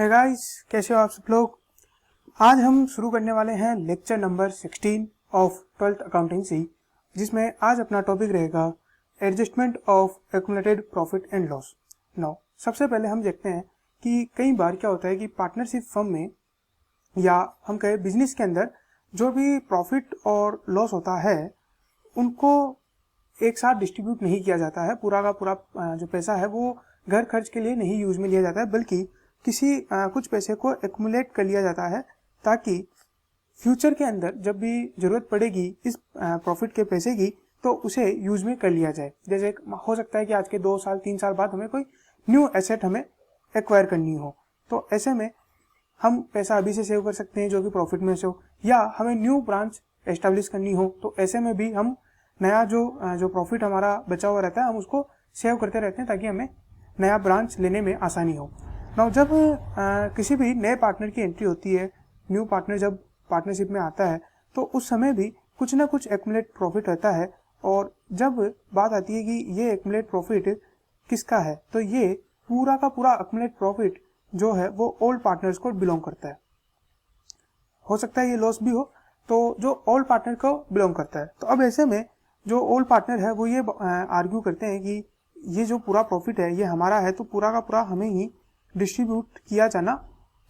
है गाइस, कैसे हो आप सब लोग। आज हम शुरू करने वाले हैं lecture number 16 of 12th accountancy, जिसमें आज अपना टॉपिक रहेगा adjustment of accumulated profit and loss. Now सबसे पहले हम देखते हैं कि कई बार क्या होता है कि पार्टनरशिप फर्म में या हम कहें बिजनेस के अंदर जो भी प्रॉफिट और लॉस होता है उनको एक साथ डिस्ट्रीब्यूट नहीं किया जाता है। पूरा का पूरा जो पैसा है वो घर खर्च के लिए नहीं यूज में लिया जाता है, बल्कि किसी कुछ पैसे को एक्युमुलेट कर लिया जाता है ताकि फ्यूचर के अंदर जब भी जरूरत पड़ेगी इस प्रॉफिट के पैसे की तो उसे यूज में कर लिया जाए। जैसे हो सकता है कि आज के 2 साल 3 साल बाद हमें कोई न्यू एसेट हमें एक्वायर करनी हो, तो ऐसे में हम पैसा अभी से सेव कर सकते हैं जो कि प्रॉफिट में से हो, या हमें न्यू ब्रांच एस्टेब्लिश करनी हो तो ऐसे में भी हम नया जो प्रॉफिट हमारा बचा हुआ रहता है हम उसको सेव करते रहते हैं ताकि हमें नया ब्रांच लेने में आसानी हो। नाउ जब किसी भी नए पार्टनर की एंट्री होती है, न्यू पार्टनर जब पार्टनरशिप में आता है तो उस समय भी कुछ ना कुछ एक्युमुलेट प्रॉफिट रहता है। और जब बात आती है कि ये एक्युमुलेट प्रॉफिट किसका है, तो ये पूरा का पूरा एक्युमुलेट प्रॉफिट जो है वो ओल्ड पार्टनर्स को बिलोंग करता है। हो सकता है ये लॉस भी हो, तो जो ओल्ड पार्टनर को बिलोंग करता है। तो अब ऐसे में जो ओल्ड पार्टनर है वो ये आर्ग्यू करते हैं कि ये जो पूरा प्रॉफिट है ये हमारा है, तो पूरा का पूरा हमें ही डिस्ट्रीब्यूट किया जाना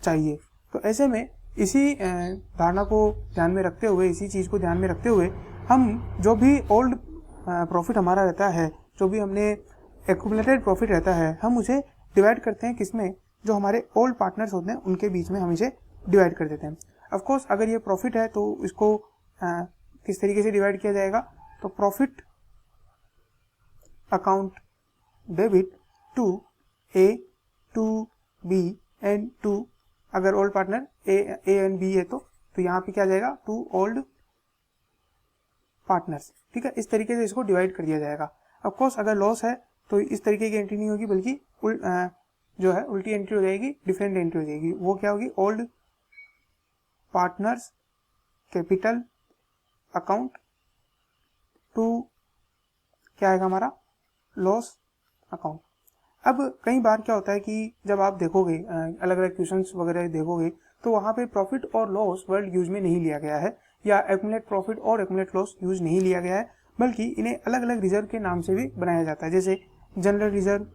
चाहिए। तो ऐसे में इसी धारणा को ध्यान में रखते हुए, इसी चीज़ को ध्यान में रखते हुए हम जो भी ओल्ड प्रॉफिट हमारा रहता है, जो भी हमने एक्युमुलेटेड प्रॉफिट रहता है, हम उसे डिवाइड करते हैं किसमें, जो हमारे ओल्ड पार्टनर्स होते हैं उनके बीच में हम इसे डिवाइड कर देते हैं। ऑफ कोर्स अगर ये प्रॉफिट है तो इसको किस तरीके से डिवाइड किया जाएगा, तो profit account debit to A to B and to, अगर old partner A and B है तो यहाँ पे क्या जाएगा, टू ओल्ड पार्टनर्स। ठीक है, इस तरीके से इसको डिवाइड कर दिया जाएगा। ऑफ कोर्स अगर लॉस है तो इस तरीके की एंट्री नहीं होगी, बल्कि जो है उल्टी एंट्री हो जाएगी, डिफरेंट एंट्री हो जाएगी। वो क्या होगी, old partners capital account to क्या आएगा हमारा, लॉस अकाउंट। अब कई बार क्या होता है कि जब आप देखोगे अलग अलग क्वेश्चंस वगैरह देखोगे तो वहाँ पे प्रॉफिट और लॉस वर्ड यूज में नहीं लिया गया है, या एक्युमुलेट प्रॉफिट और एक्युमुलेट लॉस यूज नहीं लिया गया है, बल्कि इन्हें अलग अलग रिजर्व के नाम से भी बनाया जाता है। जैसे जनरल रिजर्व,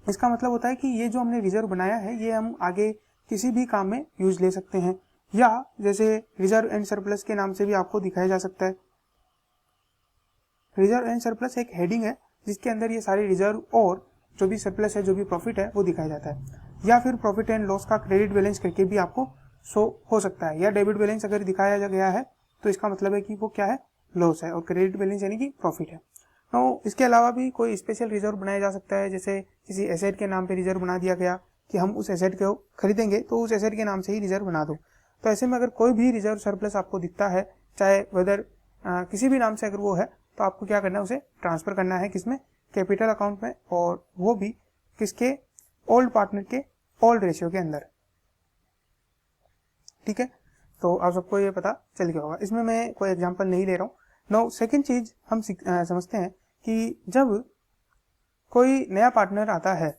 इसका मतलब होता है कि ये जो हमने रिजर्व बनाया है ये हम आगे किसी भी काम में यूज ले सकते हैं, या जैसे रिजर्व एंड सरप्लस के नाम से भी आपको दिखाया जा सकता है। रिजर्व एंड सरप्लस एक हेडिंग है जिसके अंदर ये सारे रिजर्व और जो भी सरप्लस है, जो भी प्रॉफिट है वो दिखाया जाता है। या फिर प्रॉफिट एंड लॉस का क्रेडिट बैलेंस करके भी आपको शो हो सकता है, या डेबिट बैलेंस अगर दिखाया गया है तो इसका मतलब है कि वो क्या है, लॉस है, और क्रेडिट बैलेंस यानी कि प्रॉफिट है। तो इसके अलावा भी कोई स्पेशल रिजर्व बनाया जा सकता है, जैसे किसी एसेट के नाम पे रिजर्व बना दिया गया कि हम उस एसेट को खरीदेंगे तो उस एसेट के नाम से ही रिजर्व बना दो। तो ऐसे में अगर कोई भी रिजर्व सरप्लस आपको दिखता है, चाहे वेदर किसी भी नाम से अगर वो है, तो आपको क्या करना है, उसे ट्रांसफर करना है किसमें, कैपिटल अकाउंट में, और वो भी किसके, ओल्ड पार्टनर के ओल्ड रेशियो के अंदर। ठीक है, तो आप सबको ये पता चल गया होगा, इसमें मैं कोई एग्जांपल नहीं ले रहा हूँ। नो सेकंड चीज हम समझते हैं कि जब कोई नया पार्टनर आता है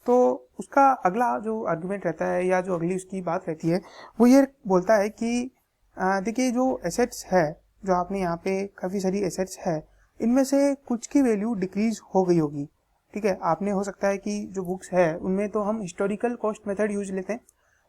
तो उसका अगला जो आर्गुमेंट रहता है या जो अगली उसकी बात रहती है वो ये बोलता है कि देखिए जो एसेट्स है, जो आपने यहाँ पे काफ़ी सारी एसेट्स है, इनमें से कुछ की वैल्यू डिक्रीज हो गई होगी। ठीक है, आपने हो सकता है कि जो बुक्स है उनमें तो हम हिस्टोरिकल कॉस्ट मेथड यूज लेते हैं,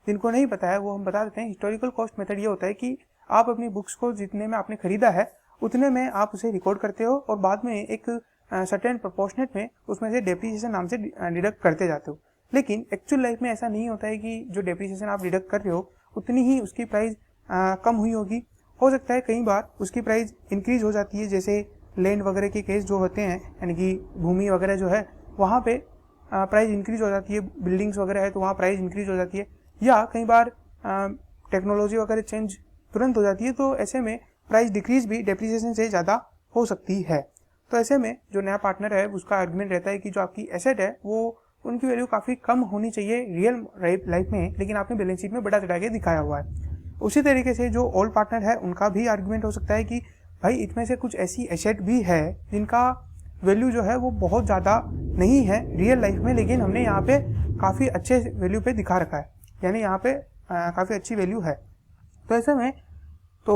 जिनको नहीं पता है वो हम बता देते हैं। हिस्टोरिकल कॉस्ट मेथड ये होता है कि आप अपनी बुक्स को जितने में आपने खरीदा है उतने में आप उसे रिकॉर्ड करते हो और बाद में एक सर्टेन प्रोपोर्शनेट में उसमें से डेप्रिसिएशन नाम से डिडक्ट करते जाते हो। लेकिन एक्चुअल लाइफ में ऐसा नहीं होता है कि जो डेप्रिसिएशन आप डिडक्ट कर रहे हो उतनी ही उसकी प्राइस कम हुई होगी। हो सकता है कई बार उसकी प्राइस इंक्रीज हो जाती है, जैसे लैंड वगैरह के केस जो होते हैं, यानी कि भूमि वगैरह जो है वहाँ पे प्राइस इंक्रीज हो जाती है, बिल्डिंग्स वगैरह है तो वहाँ प्राइस इंक्रीज हो जाती है, या कई बार टेक्नोलॉजी वगैरह चेंज तुरंत हो जाती है, तो ऐसे में प्राइस डिक्रीज भी डेप्रिसिएशन से ज़्यादा हो सकती है। तो ऐसे में जो नया पार्टनर है उसका आर्गुमेंट रहता है कि जो आपकी एसेट है वो उनकी वैल्यू काफ़ी कम होनी चाहिए रियल लाइफ में, लेकिन आपने बैलेंस शीट में बड़ा चढ़ा के दिखाया हुआ है। उसी तरीके से जो ओल्ड पार्टनर है उनका भी आर्गुमेंट हो सकता है कि भाई इसमें से कुछ ऐसी एसेट भी है जिनका वैल्यू जो है वो बहुत ज़्यादा नहीं है रियल लाइफ में, लेकिन हमने यहाँ पे काफ़ी अच्छे वैल्यू पे दिखा रखा है, यानी यहाँ पे काफ़ी अच्छी वैल्यू है। तो ऐसे में तो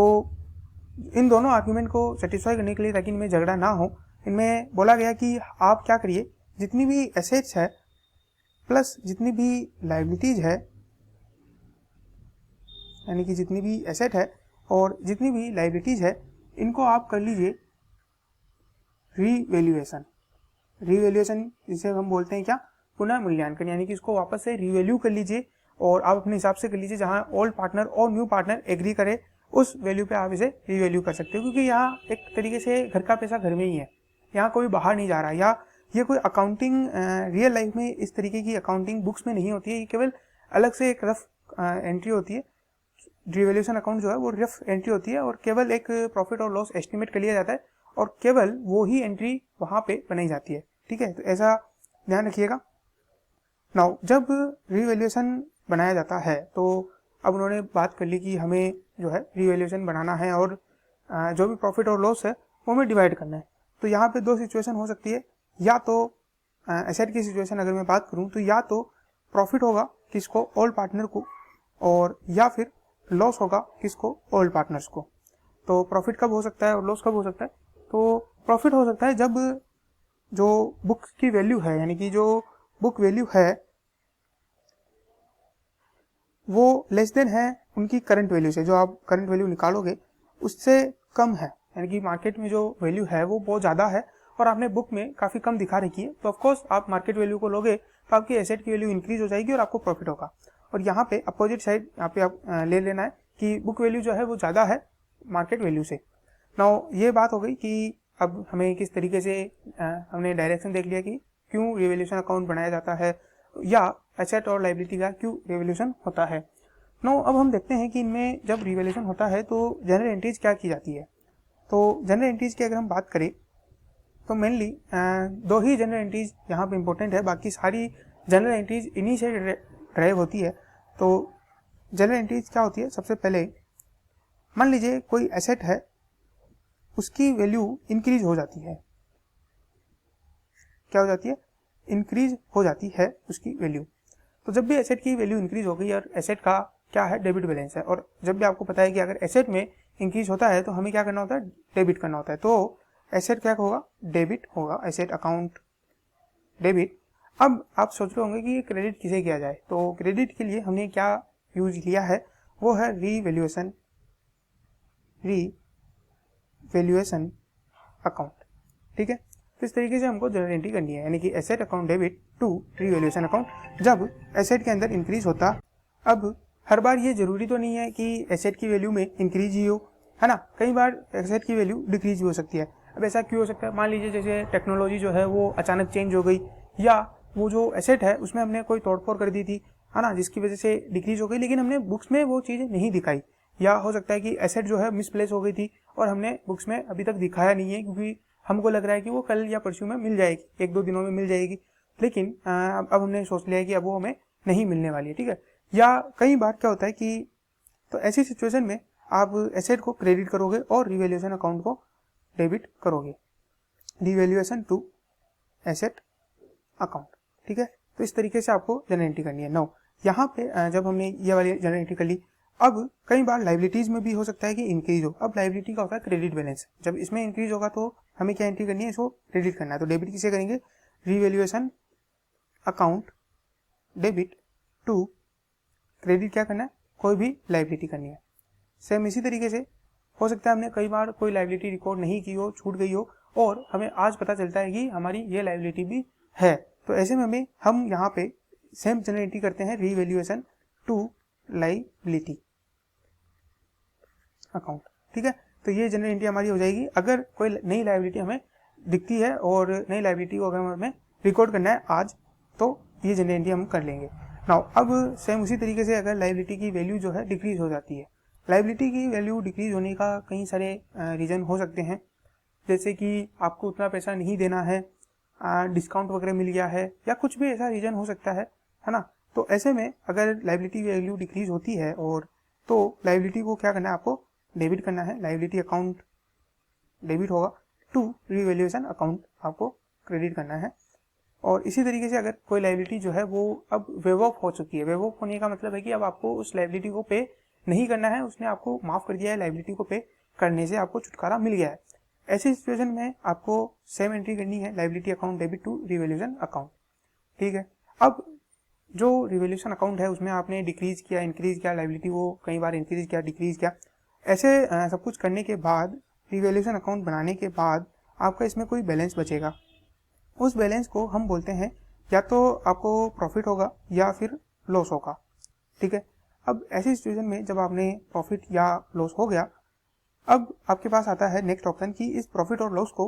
इन दोनों आर्ग्यूमेंट को सेटिस्फाई करने के लिए, ताकि इनमें झगड़ा ना हो, इनमें बोला गया कि आप क्या करिए, जितनी भी एसेट्स है प्लस जितनी भी लायबिलिटीज है, यानी कि जितनी भी एसेट है और जितनी भी लायबिलिटीज है, इनको आप कर लीजिए रीवैल्यूएशन। रीवैल्यूएशन जिसे हम बोलते हैं क्या, पुनः मूल्यांकन, यानी कि इसको वापस से रीवैल्यू कर लीजिए और आप अपने हिसाब से कर लीजिए, जहां ओल्ड पार्टनर और न्यू पार्टनर एग्री करे उस वैल्यू पे आप इसे रीवैल्यू कर सकते हो, क्योंकि यहाँ एक तरीके से घर का पैसा घर में ही है, यहाँ कोई बाहर नहीं जा रहा, या ये कोई अकाउंटिंग रियल लाइफ में इस तरीके की अकाउंटिंग बुक्स में नहीं होती है, ये केवल अलग से एक रफ एंट्री होती है। रिवैल्यूएशन अकाउंट जो है वो रफ एंट्री होती है और केवल एक प्रॉफिट और लॉस एस्टिमेट कर लिया जाता है और केवल वो ही एंट्री वहां पे बनाई जाती है। ठीक है, तो ऐसा ध्यान रखिएगा। नाउ जब रीवैल्यूएशन बनाया जाता है तो अब उन्होंने बात कर ली कि हमें जो है रीवैल्यूएशन बनाना है और जो भी प्रॉफिट और लॉस है वो हमें डिवाइड करना है। तो यहाँ पे दो सिचुएशन हो सकती है, या तो एसेट की सिचुएशन अगर मैं बात करूँ तो या तो प्रॉफिट होगा किसको, ओल्ड पार्टनर को, और या फिर लॉस होगा किसको, ओल्ड पार्टनर्स को। तो प्रॉफिट कब हो सकता है और लॉस कब हो सकता है? तो प्रॉफिट हो सकता है जब जो बुक की वैल्यू है, यानी कि जो बुक वैल्यू है वो लेस देन है उनकी करंट वैल्यू से, जो आप करंट वैल्यू निकालोगे उससे कम है, यानी कि मार्केट में जो वैल्यू है वो बहुत ज़्यादा है और आपने बुक में काफ़ी कम दिखा रखी है, तो ऑफकोर्स आप मार्केट वैल्यू को लोगे तो आपकी एसेट की वैल्यू इंक्रीज हो जाएगी और आपको प्रॉफिट होगा। और यहाँ पे अपोजिट साइड यहाँ पे आप ले लेना है कि बुक वैल्यू जो है वो ज़्यादा है मार्केट वैल्यू से। नाउ ये बात हो गई कि अब हमें किस तरीके से हमने डायरेक्शन देख लिया कि क्यों रिवैल्यूएशन अकाउंट बनाया जाता है या एसेट और लायबिलिटी का क्यों रिवैल्यूएशन होता है। नो अब हम देखते हैं कि इनमें जब रिवैल्यूएशन होता है तो जनरल एंट्रीज क्या की जाती है। तो जनरल एंट्रीज की अगर हम बात करें तो मेनली दो ही जनरल एंट्रीज यहाँ पे इंपॉर्टेंट है, बाकी सारी जनरल एंट्रीज इन्हीं से ड्राइव होती है। तो जनरल एंट्रीज क्या होती है, सबसे पहले मान लीजिए कोई एसेट है उसकी वैल्यू इंक्रीज हो जाती है, क्या हो जाती है, इंक्रीज हो जाती है उसकी वैल्यू। तो जब भी एसेट की वैल्यू इंक्रीज हो गई और एसेट का क्या है, डेबिट बैलेंस है, और जब भी आपको पता है कि अगर एसेट में इंक्रीज होता है तो हमें क्या करना होता है, डेबिट करना होता है। तो एसेट क्या होगा, डेबिट होगा, एसेट अकाउंट डेबिट। अब आप सोच रहे होंगे कि ये क्रेडिट किसे किया जाए, तो क्रेडिट के लिए हमने क्या यूज लिया है वो है रीवैल्यूएशन अकाउंट। ठीक है, तो इस तरीके से हमको जनरल एंट्री करनी है, यानी कि asset account debit to revaluation account जब एसेट के अंदर इंक्रीज होता। अब हर बार ये जरूरी तो नहीं है कि एसेट की वैल्यू में इंक्रीज ही हो, है ना, कई बार एसेट की वैल्यू डिक्रीज भी हो सकती है। अब ऐसा क्यों हो सकता है, मान लीजिए जैसे टेक्नोलॉजी जो है वो अचानक चेंज हो गई, या वो जो एसेट है उसमें हमने कोई तोड़फोड़ कर दी थी, है ना, जिसकी वजह से डिक्रीज हो गई, लेकिन हमने बुक्स में वो चीज़ें नहीं दिखाई। या हो सकता है कि एसेट जो है मिसप्लेस हो गई थी और हमने बुक्स में अभी तक दिखाया नहीं है, क्योंकि हमको लग रहा है कि वो कल या परसों में मिल जाएगी, एक दो दिनों में मिल जाएगी, लेकिन अब हमने सोच लिया है कि अब वो हमें नहीं मिलने वाली है। ठीक है, या कई बार क्या होता है कि तो ऐसी सिचुएशन में आप एसेट को क्रेडिट करोगे और रिवैल्यूएशन अकाउंट को डेबिट करोगे, रिवैल्यूएशन टू एसेट अकाउंट। ठीक है, तो इस तरीके से आपको जनरल एंट्री करनी है। नो यहाँ पे जब हमने ये वाली जनरल एंट्री कर ली, अब कई बार लाइबिलिटीज में भी हो सकता है कि इंक्रीज हो। अब लाइबिलिटी का होता है क्रेडिट बैलेंस, जब इसमें इंक्रीज होगा तो हमें क्या एंट्री करनी है, इसको क्रेडिट करना है। तो डेबिट किसे करेंगे, revaluation account debit to credit क्या करना है, कोई भी लाइबिलिटी करनी है। सेम इसी तरीके से हो सकता है हमने कई बार कोई लाइबिलिटी रिकॉर्ड नहीं की हो, छूट गई हो, और हमें आज पता चलता है कि हमारी ये लाइबिलिटी भी है। तो ऐसे में हम यहाँ पे सेम जनरल एंट्री करते हैं, रीवैल्यूएशन टू लाइबिलिटी अकाउंट। ठीक है, तो ये जनरल एंट्री हमारी हो जाएगी अगर कोई नई लाइबिलिटी हमें दिखती है और नई लाइबिलिटी को अगर हमें रिकॉर्ड करना है आज, तो ये जनरल एंट्री हम कर लेंगे। नाउ अब सेम उसी तरीके से अगर लाइबिलिटी की वैल्यू जो है डिक्रीज हो जाती है, लाइबिलिटी की वैल्यू डिक्रीज होने का कई सारे रीजन हो सकते हैं, जैसे कि आपको उतना पैसा नहीं देना है, डिस्काउंट वगैरह मिल गया है, या कुछ भी ऐसा रीजन हो सकता है ना। तो ऐसे में अगर लाइबिलिटी वैल्यू डिक्रीज होती है और तो लाइबिलिटी को क्या करना है, आपको डेबिट करना है, लाइबिलिटी अकाउंट डेबिट होगा टू रिवैल्यूएशन अकाउंट आपको क्रेडिट करना है। और इसी तरीके से अगर कोई लाइबिलिटी जो है वो अब वेव ऑफ हो चुकी है, वेव ऑफ होने का मतलब है कि अब आपको उस लाइबिलिटी को पे नहीं करना है, उसने आपको माफ कर दिया है, लाइबिलिटी को पे करने से आपको छुटकारा मिल गया है। ऐसी सिचुएशन में आपको सेम एंट्री करनी है, liability account debit to revaluation account. ठीक है, अब जो रिवैल्यूएशन अकाउंट है उसमें आपने डिक्रीज किया, इंक्रीज किया, लाइबिलिटी को कई बार इंक्रीज किया, डिक्रीज किया, ऐसे सब कुछ करने के बाद रिवैल्यूएशन अकाउंट बनाने के बाद आपका इसमें कोई बैलेंस बचेगा। उस बैलेंस को हम बोलते हैं या तो आपको प्रॉफिट होगा या फिर लॉस होगा। ठीक है, अब ऐसी सिचुएशन में जब आपने प्रॉफिट या लॉस हो गया, अब आपके पास आता है नेक्स्ट ऑप्शन कि इस प्रॉफिट और लॉस को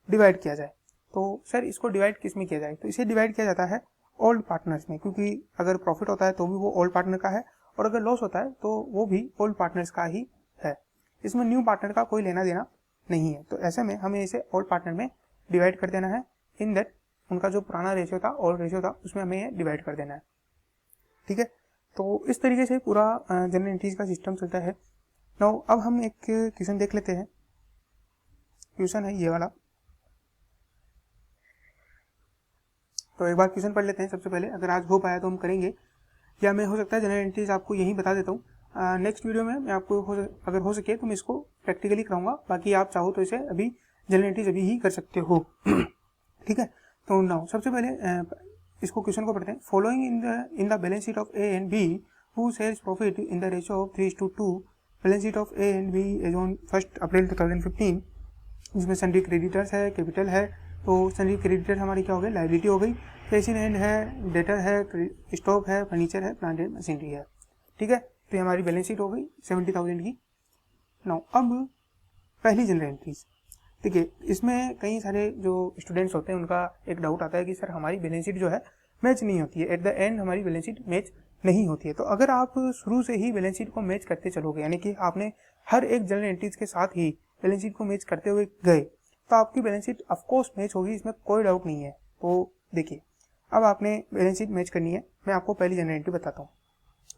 डिवाइड किया जाए। तो सर इसको डिवाइड किस में किया जाए? तो इसे डिवाइड किया जाता है ओल्ड पार्टनर्स में, क्योंकि अगर प्रॉफिट होता है तो भी वो ओल्ड पार्टनर का है और अगर लॉस होता है तो वो भी ओल्ड पार्टनर्स का ही है। इसमें न्यू पार्टनर का कोई लेना देना नहीं है। तो ऐसे में हमें इसे ओल्ड पार्टनर में डिवाइड कर देना है। इन दैट उनका जो पुराना रेशियो था, ओल्ड रेशियो था, उसमें हमें ये डिवाइड कर देना है। ठीक है, तो इस तरीके से पूरा जनरल एंट्रीज का सिस्टम चलता है। नाउ अब हम एक क्वेश्चन देख लेते हैं। क्वेश्चन है ये वाला, तो एक बार क्वेश्चन पढ़ लेते हैं सबसे पहले। अगर आज हो पाया तो हम करेंगे, या मैं हो सकता है जनरल एंट्रीज आपको यहीं बता देता हूँ। नेक्स्ट वीडियो में मैं आपको अगर हो सके तो मैं इसको प्रैक्टिकली कराऊंगा, बाकी आप चाहो तो इसे अभी जनरल एंट्रीज अभी ही कर सकते हो। ठीक है, तो नाउ सबसे पहले इसको क्वेश्चन को पढ़ते हैं। Following in the balance sheet of A and B who sales profit in the ratio of 3:2, balance sheet of A and B as on 1 April 2015, जिसमें सन्ड्री क्रेडिटर्स है, कैपिटल है। तो सन्ड्री क्रेडिटर्स हमारी क्या हो गई? लाइबिलिटी हो गई। कैश इन हैंड है, डेटर है, स्टॉक है, फर्नीचर है, प्लांट एंड मशीनरी है। ठीक है, तो ये हमारी बैलेंस शीट हो गई 70,000 की। नाउ अब पहली जनरल एंट्रीज। ठीक है, इसमें कई सारे जो स्टूडेंट्स होते हैं उनका एक डाउट आता है कि सर हमारी बैलेंस शीट जो है मैच नहीं होती है, एट द एंड हमारी बैलेंस शीट मैच नहीं होती है। तो अगर आप शुरू से ही बैलेंस शीट को मैच करते चलोगे, यानी कि आपने हर एक जनरल एंट्रीज के साथ ही बैलेंस शीट को मैच करते हुए गए, तो आपकी बैलेंस शीट ऑफकोर्स मैच होगी, इसमें कोई डाउट नहीं है। तो देखिए, अब आपने बैलेंस शीट मैच करनी है। मैं आपको पहली जनरल एंट्री बताता हूँ।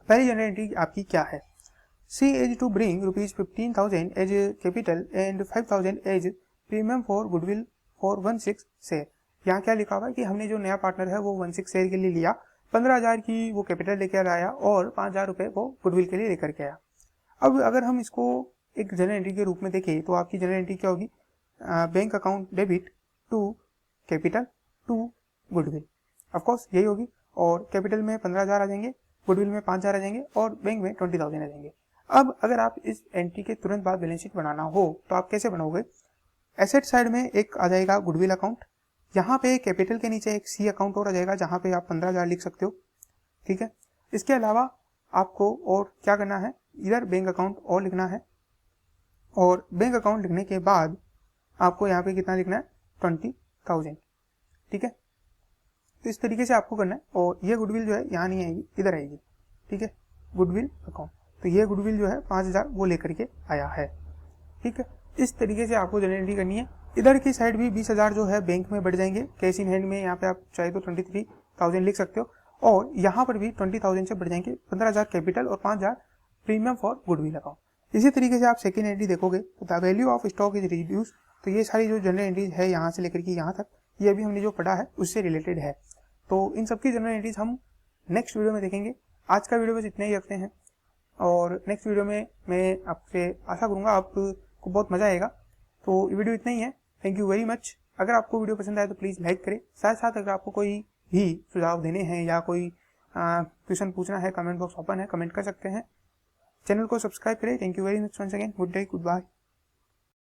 पहली जनरल एंट्री आपकी क्या है? C has to bring ₹15,000 as capital and 5,000 as premium for goodwill for 16 share. यहाँ क्या लिखा हुआ है कि हमने जो नया पार्टनर है वो 16 शेयर के लिए लिया, 15,000 की वो कैपिटल लेकर आया और 5,000 रुपये वो गुडविल के लिए लेकर के आया। अब अगर हम इसको एक जनरल एंट्री के रूप में देखें तो आपकी जनरल एंट्री क्या होगी? Bank account debit to capital to goodwill, of course यही होगी। और कैपिटल में 15,000 आ जाएंगे, गुडविल में 5,000 आ जाएंगे और बैंक में 20,000 आ जाएंगे। अब अगर आप इस एंट्री के तुरंत बाद बैलेंस शीट बनाना हो तो आप कैसे बनाओगे? एसेट साइड में एक आ जाएगा गुडविल अकाउंट, यहाँ पे कैपिटल के नीचे एक सी अकाउंट और आ जाएगा जहाँ पे आप 15,000 लिख सकते हो। ठीक है, इसके अलावा आपको और क्या करना है? इधर बैंक अकाउंट और लिखना है और बैंक अकाउंट लिखने के बाद आपको यहाँ पे कितना लिखना है? 20,000। ठीक है, तो इस तरीके से आपको करना है। और ये गुडविल जो है यहाँ नहीं आएगी, इधर आएगी। ठीक है, गुडविल अकाउंट, तो ये गुडविल जो है 5,000 वो लेकर के आया है। ठीक है, इस तरीके से आपको जनरल एंट्री करनी है। इधर की साइड भी 20,000 जो है बैंक में बढ़ जाएंगे, कैश इन हैंड में यहाँ पे आप चाहे तो 23,000 लिख सकते हो और यहाँ पर भी 20,000 से बढ़ जाएंगे 15,000 कैपिटल और 5,000 प्रीमियम फॉर गुडविल अकाउंट। इसी तरीके से आप सेकेंड एंट्री देखोगे तो the value of stock is reduce. तो ये सारी जो जनरल एंट्रीज है यहाँ से लेकर के यहाँ तक, ये अभी हमने जो पढ़ा है उससे रिलेटेड है। तो इन सबकी जनरल एंट्रीज हम नेक्स्ट वीडियो में देखेंगे। आज का वीडियो बस इतना ही रखते हैं और नेक्स्ट वीडियो में मैं आपसे आशा करूँगा आपको बहुत मजा आएगा। तो ये वीडियो इतना ही है। Thank you very much. अगर आपको वीडियो पसंद आए तो प्लीज़ लाइक करें। साथ साथ अगर आपको कोई भी सुझाव देने हैं या कोई क्वेश्चन पूछना है, कमेंट बॉक्स ओपन है, कमेंट कर सकते हैं। चैनल को सब्सक्राइब करें। Thank you very much once again. Good day, good bye.